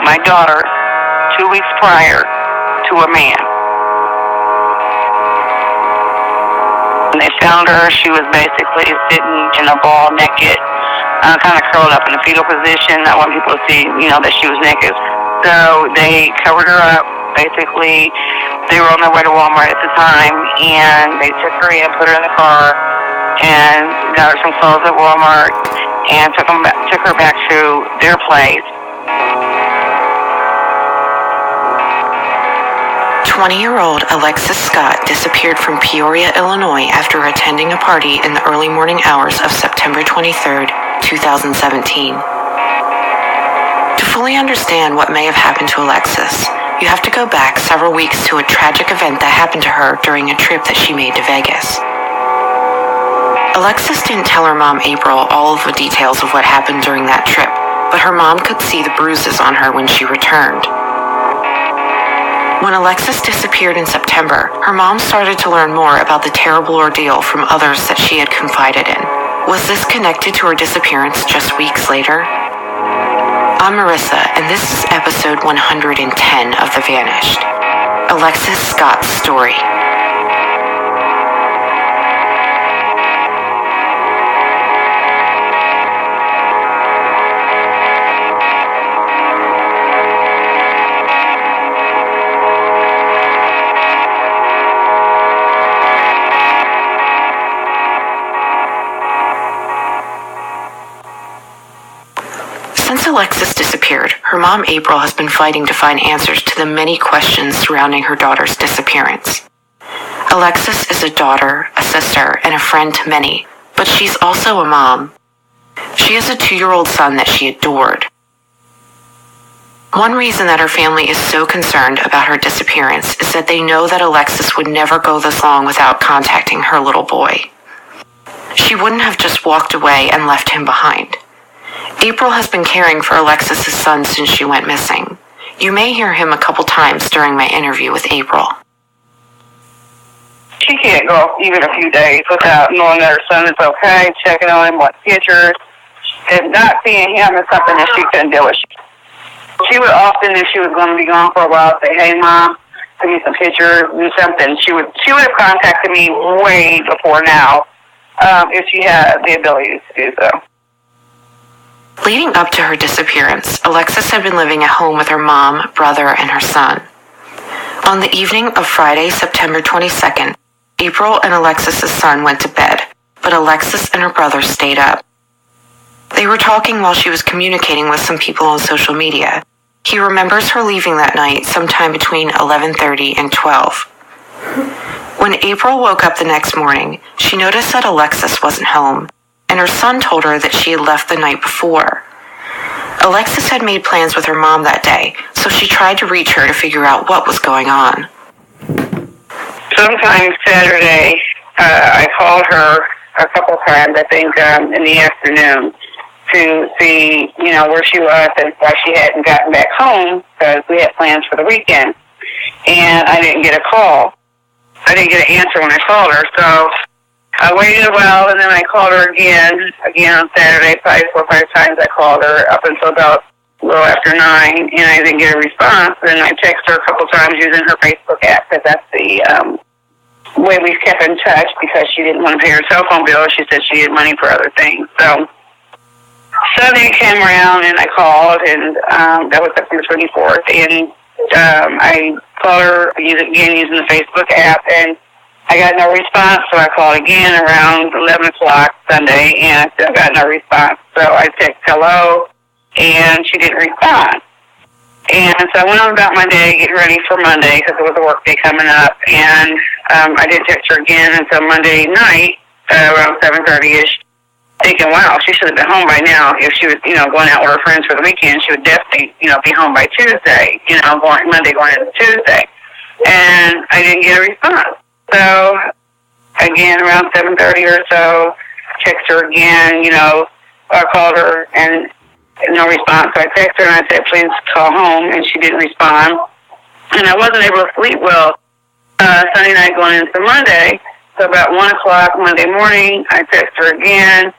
my daughter 2 weeks prior to a man. When they found her, she was basically sitting in a ball naked, kind of curled up in a fetal position. I want people to see, that she was naked. So they covered her up. Basically, they were on their way to Walmart at the time, and they took her in, put her in the car, and got her some clothes at Walmart, and took her back to their place. 20-year-old Alexis Scott disappeared from Peoria, Illinois after attending a party in the early morning hours of September 23, 2017. To fully understand what may have happened to Alexis, you have to go back several weeks to a tragic event that happened to her during a trip that she made to Vegas. Alexis didn't tell her mom, April, all of the details of what happened during that trip, but her mom could see the bruises on her when she returned. When Alexis disappeared in September, her mom started to learn more about the terrible ordeal from others that she had confided in. Was this connected to her disappearance just weeks later? I'm Marissa, and this is episode 110 of The Vanished, Alexis Scott's story. Since Alexis disappeared, her mom April has been fighting to find answers to the many questions surrounding her daughter's disappearance. Alexis is a daughter, a sister, and a friend to many, but she's also a mom. She has a 2-year-old son that she adored. One reason that her family is so concerned about her disappearance is that they know that Alexis would never go this long without contacting her little boy. She wouldn't have just walked away and left him behind. April has been caring for Alexis' son since she went missing. You may hear him a couple times during my interview with April. She can't go even a few days without knowing that her son is okay, checking on him, watching pictures, and not seeing him is something that she couldn't deal with. She would often, if she was going to be gone for a while, say, "Hey, Mom, give me some pictures, do something." She would have contacted me way before now if she had the ability to do so. Leading up to her disappearance, Alexis had been living at home with her mom, brother, and her son. On the evening of Friday, September 22nd, April and Alexis' son went to bed, but Alexis and her brother stayed up. They were talking while she was communicating with some people on social media. He remembers her leaving that night sometime between 11:30 and 12. When April woke up the next morning, she noticed that Alexis wasn't home, and her son told her that she had left the night before. Alexis had made plans with her mom that day, so she tried to reach her to figure out what was going on. Sometime Saturday, I called her a couple times, I think, in the afternoon to see, where she was and why she hadn't gotten back home, because we had plans for the weekend. And I didn't get a call. I didn't get an answer when I called her, so I waited a while, and then I called her again on Saturday, probably 4 or 5 times I called her up until about a little after 9, and I didn't get a response. Then I texted her a couple times using her Facebook app, because that's the way we kept in touch, because she didn't want to pay her cell phone bill. She said she had money for other things. So Sunday came around, and I called, and that was September 24th, and I called her using the Facebook app, and I got no response, so I called again around 11 o'clock Sunday, and I still got no response. So I texted hello, and she didn't respond. And so I went on about my day, getting ready for Monday, because it was a work day coming up, and I didn't text her again until Monday night, around 7:30-ish, thinking, wow, she should have been home by now. If she was, going out with her friends for the weekend, she would definitely, be home by Tuesday, Monday going into Tuesday. And I didn't get a response. So, again, around 7:30 or so, texted her again, I called her, and no response. So I texted her, and I said, please call home, and she didn't respond. And I wasn't able to sleep well Sunday night going into Monday. So about 1 o'clock Monday morning, I texted her again,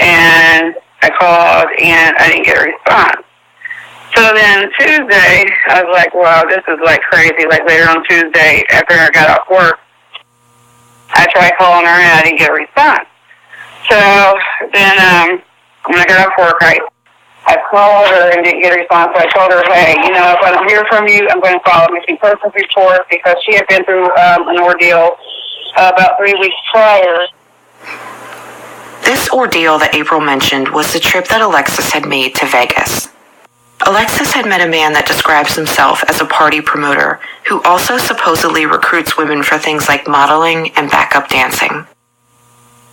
and I called, and I didn't get a response. So then Tuesday, I was like, wow, this is like crazy. Like later on Tuesday, after I got off work, I tried calling her and I didn't get a response. So then when I got off work, I called her and didn't get a response. So I told her, hey, if I don't hear from you, I'm going to file a missing persons report because she had been through an ordeal about 3 weeks prior. This ordeal that April mentioned was the trip that Alexis had made to Vegas. Alexis had met a man that describes himself as a party promoter who also supposedly recruits women for things like modeling and backup dancing.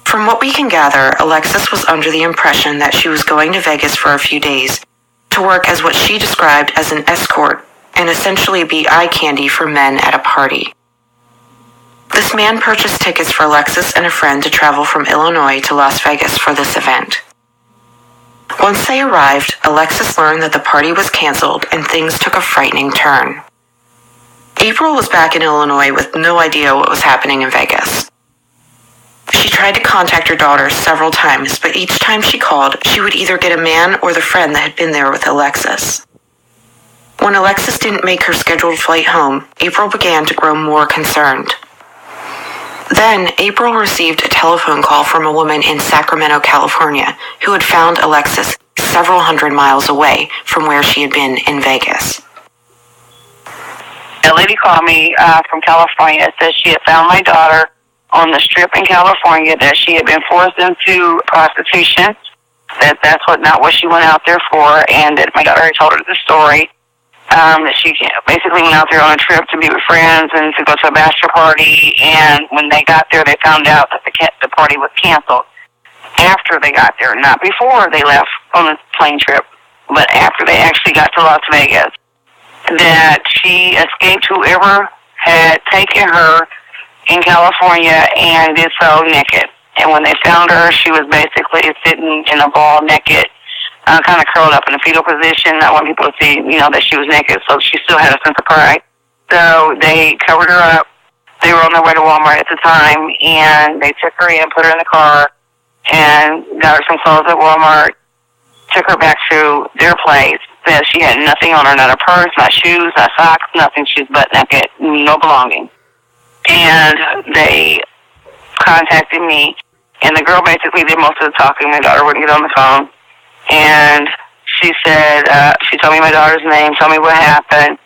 From what we can gather, Alexis was under the impression that she was going to Vegas for a few days to work as what she described as an escort and essentially be eye candy for men at a party. This man purchased tickets for Alexis and a friend to travel from Illinois to Las Vegas for this event. Once they arrived, Alexis learned that the party was canceled and things took a frightening turn. April was back in Illinois with no idea what was happening in Vegas. She tried to contact her daughter several times, but each time she called, she would either get a man or the friend that had been there with Alexis. When Alexis didn't make her scheduled flight home, April began to grow more concerned. Then, April received a telephone call from a woman in Sacramento, California, who had found Alexis several hundred miles away from where she had been in Vegas. A lady called me from California and said she had found my daughter on the Strip in California, that she had been forced into prostitution, that's not what she went out there for, and that my daughter had told her the story. That she basically went out there on a trip to be with friends and to go to a bachelor party, and when they got there, they found out that the party was canceled. After they got there, not before they left on the plane trip, but after they actually got to Las Vegas, that she escaped whoever had taken her in California and did so naked. And when they found her, she was basically sitting in a ball naked, kind of curled up in a fetal position. I want people to see, that she was naked, so she still had a sense of pride. So they covered her up. They were on their way to Walmart at the time, and they took her in, put her in the car, and got her some clothes at Walmart, took her back to their place. Said she had nothing on her, not a purse, not shoes, not socks, nothing. She was butt naked, no belonging. And they contacted me, and the girl basically did most of the talking. My daughter wouldn't get on the phone. And she said, she told me my daughter's name, told me what happened,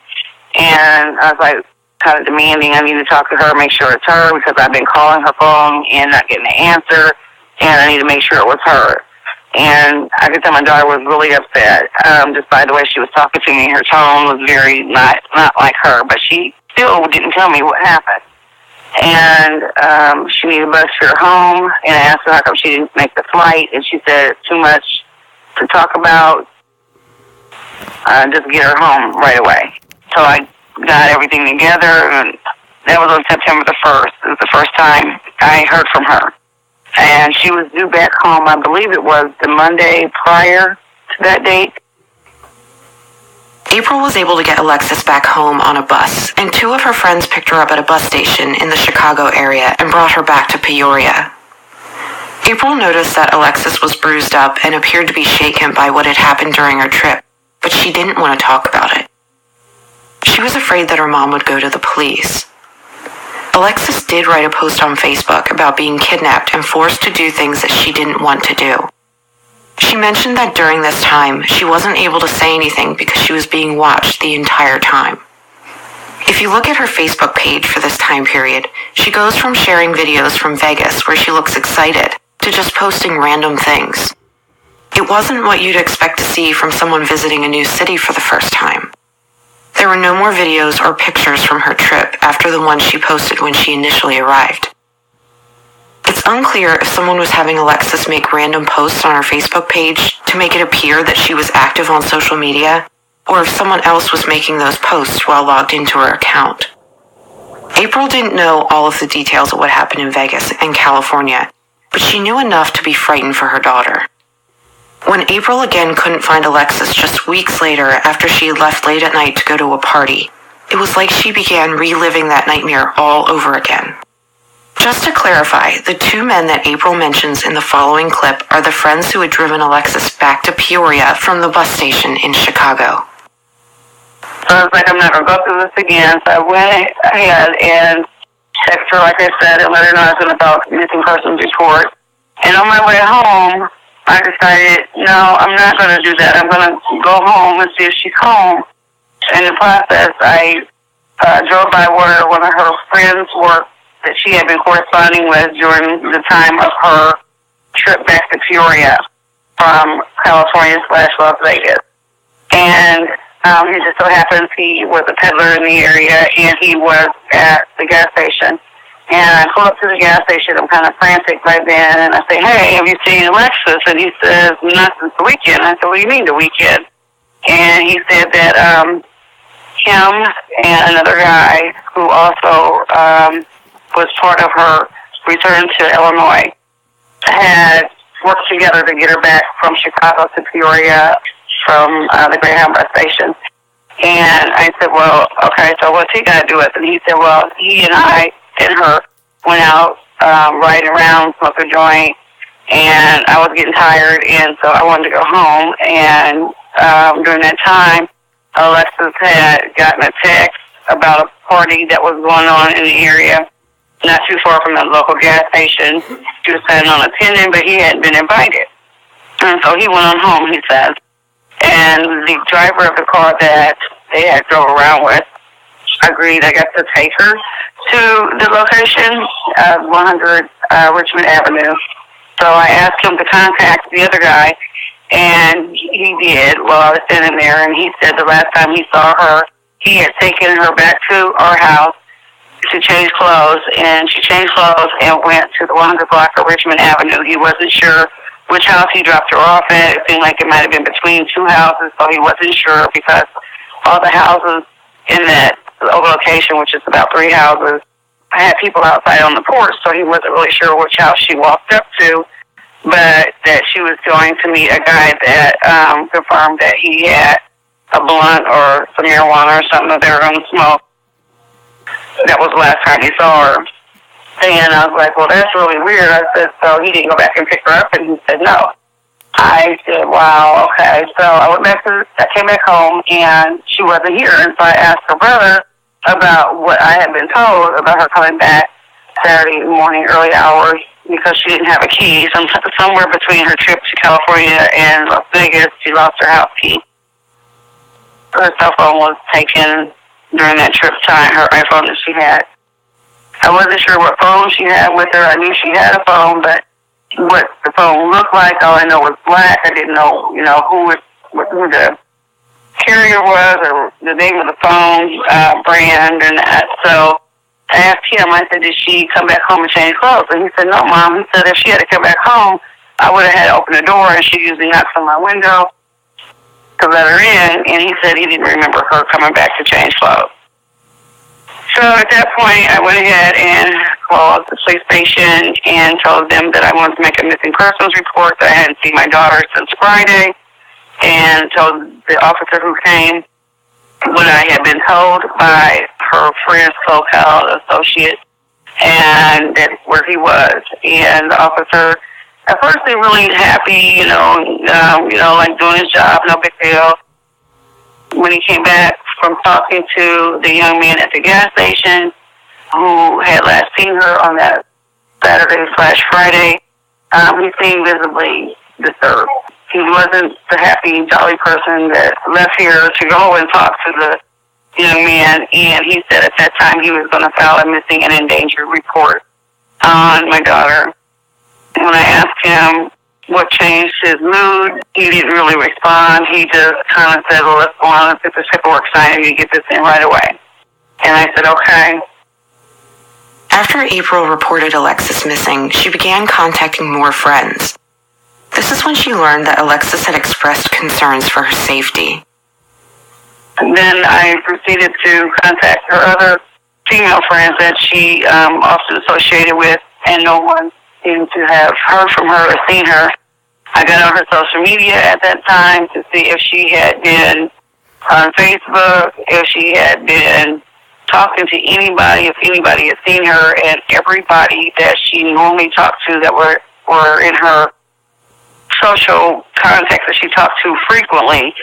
and I was like, kind of demanding, I need to talk to her, make sure it's her, because I've been calling her phone and not getting an answer, and I need to make sure it was her. And I could tell my daughter was really upset, just by the way she was talking to me. Her tone was very not like her, but she still didn't tell me what happened. And she needed a bus to her home, and I asked her how come she didn't make the flight, and she said it's too much to talk about, just get her home right away. So I got everything together, and that was on September the 1st. It was the first time I heard from her. And she was due back home, I believe it was the Monday prior to that date. April was able to get Alexis back home on a bus, and two of her friends picked her up at a bus station in the Chicago area and brought her back to Peoria. April noticed that Alexis was bruised up and appeared to be shaken by what had happened during her trip, but she didn't want to talk about it. She was afraid that her mom would go to the police. Alexis did write a post on Facebook about being kidnapped and forced to do things that she didn't want to do. She mentioned that during this time, she wasn't able to say anything because she was being watched the entire time. If you look at her Facebook page for this time period, she goes from sharing videos from Vegas where she looks excited to just posting random things. It wasn't what you'd expect to see from someone visiting a new city for the first time. There were no more videos or pictures from her trip after the one she posted when she initially arrived. It's unclear if someone was having Alexis make random posts on her Facebook page to make it appear that she was active on social media, or if someone else was making those posts while logged into her account. April didn't know all of the details of what happened in Vegas and California, but she knew enough to be frightened for her daughter. When April again couldn't find Alexis just weeks later after she had left late at night to go to a party, it was like she began reliving that nightmare all over again. Just to clarify, the two men that April mentions in the following clip are the friends who had driven Alexis back to Peoria from the bus station in Chicago. I was like, I'm not going to go through this again. So I went ahead and texted her, like I said, and let her know I was going to file a missing persons report. And on my way home, I decided, no, I'm not going to do that. I'm going to go home and see if she's home. In the process, I drove by where one of her friends worked that she had been corresponding with during the time of her trip back to Peoria from California/Las Vegas. And it just so happens he was a peddler in the area, and he was at the gas station. And I pull up to the gas station. I'm kind of frantic by then, and I say, hey, have you seen Alexis? And he says, not since the weekend. I said, what do you mean the weekend? And he said that him and another guy who also was part of her return to Illinois had worked together to get her back from Chicago to Peoria from the Greyhound bus station. And I said, well, okay, so what's he got to do with it? And he said, well, he and I and her went out riding around, smoked a joint, and I was getting tired, and so I wanted to go home. And during that time, Alexis had gotten a text about a party that was going on in the area, not too far from the local gas station. She was planning on attending, but he hadn't been invited. And so he went on home, he says. And the driver of the car that they had drove around with agreed, I guess, to take her to the location of 100 Richmond Avenue. So I asked him to contact the other guy, and he did while I was standing there. And he said the last time he saw her, he had taken her back to our house to change clothes, and she changed clothes and went to the 100 block of Richmond Avenue. He wasn't sure which house he dropped her off at. It seemed like it might have been between two houses, so he wasn't sure because all the houses in that location, which is about 3 houses, I had people outside on the porch, so he wasn't really sure which house she walked up to, but that she was going to meet a guy that confirmed that he had a blunt or some marijuana or something that they were going to smoke. That was the last time he saw her. And I was like, well, that's really weird. I said, so he didn't go back and pick her up? And he said, no. I said, wow, okay. So I came back home, and she wasn't here. And so I asked her brother about what I had been told about her coming back Saturday morning, early hours, because she didn't have a key. Somewhere between her trip to California and Las Vegas, she lost her house key. Her cell phone was taken during that trip time, her iPhone that she had. I wasn't sure what phone she had with her. I knew she had a phone, but what the phone looked like, all I know was black. I didn't know, who the carrier was or the name of the phone, brand and that. So I asked him, I said, did she come back home and change clothes? And he said, no, Mom. He said, if she had to come back home, I would have had to open the door, and she usually knocks on my window to let her in. And he said he didn't remember her coming back to change clothes. So at that point, I went ahead and called the police station and told them that I wanted to make a missing persons report, that I hadn't seen my daughter since Friday, and told the officer who came what I had been told by her friend's so-called associate, and that where he was. And the officer, at first, they really happy, like doing his job, no big deal. When he came back from talking to the young man at the gas station who had last seen her on that Saturday/Friday, he seemed visibly disturbed. He wasn't the happy, jolly person that left here to go and talk to the young man, and he said at that time he was going to file a missing and endangered report on my daughter. When I asked him what changed his mood, he didn't really respond. He just kind of said, well, let's go on and get this paperwork signed and you get this in right away. And I said, okay. After April reported Alexis missing, she began contacting more friends. This is when she learned that Alexis had expressed concerns for her safety. And then I proceeded to contact her other female friends that she often associated with, and no one seemed to have heard from her or seen her. I got on her social media at that time to see if she had been on Facebook, if she had been talking to anybody, if anybody had seen her, and everybody that she normally talked to that were in her social contacts that she talked to frequently